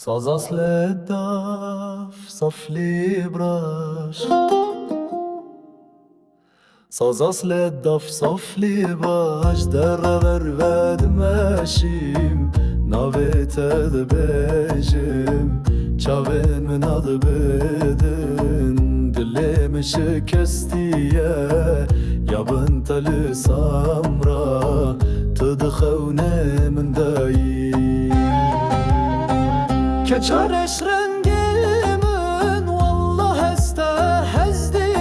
Sazas للدف صف لي براش Sazas للدف صف لي براش درغر ود ماشیم ناویت دبیجم چاوین من adı بدن دلم شکستیه یابن تل سامرا تدخونه من دایی كشارش رنجمن والله استهزدكم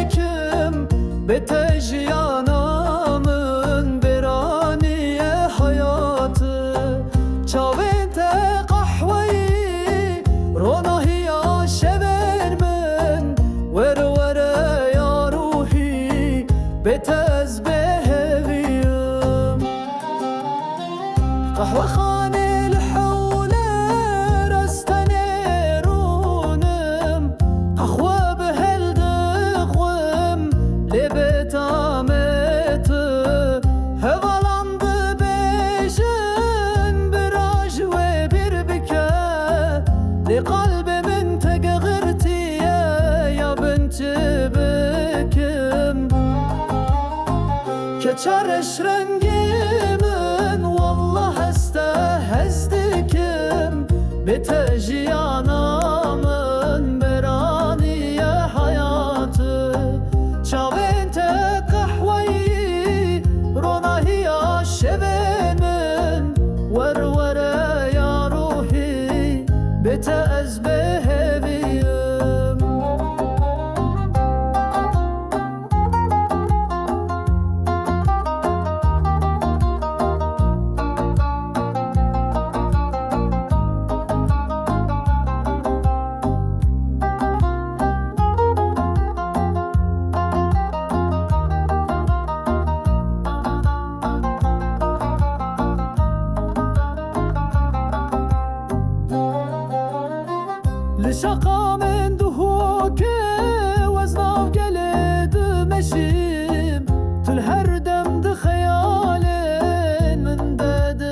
بتجيانا من براني حياتي شاوينت قحوي رونا هي شبن من ور يا روحي بتزبهبيم قحوة خاني قلب من تقغرتي يا بنت بكم كتشرش رنجي من والله استهزدكم بتجيانا من براني يا حياتي شاوين تقحوي رونا هي شبين من ور يا روحي بتأزبهبيم لشقا من دهوك وزناو قلد مشيم تلهر دم دخيال من داد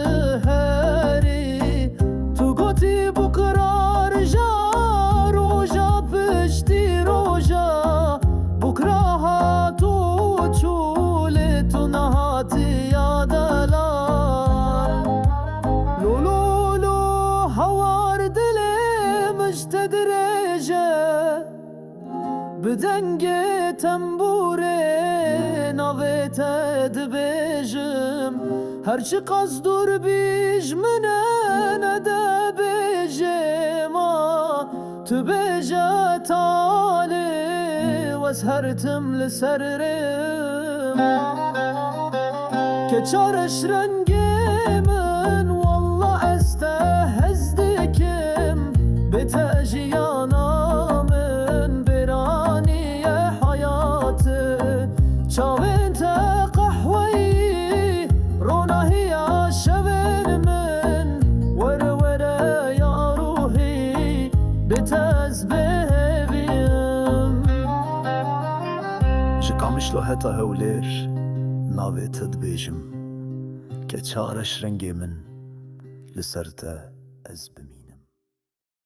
هاري تقوتي بكرة رجا روجا بشتي روجا بكرة هاتو تشولت ونهاتي يا دلال لولو هوار دلي تدريجة بدنج تنبوري ناويت دبيجم هرچی قصدور بیج من نده بیجما تبيجة تالي واسهرتم لسررم كچارش رنگي من والله استهزدكم بتأجيانا من براني حياتي شاوينت قحوي رونا هي شبن من ور يا روحي بتزبهبيم شكامش له هتا هولير ناويت دبيجم كتشارش رنجي من لسرته أزبمي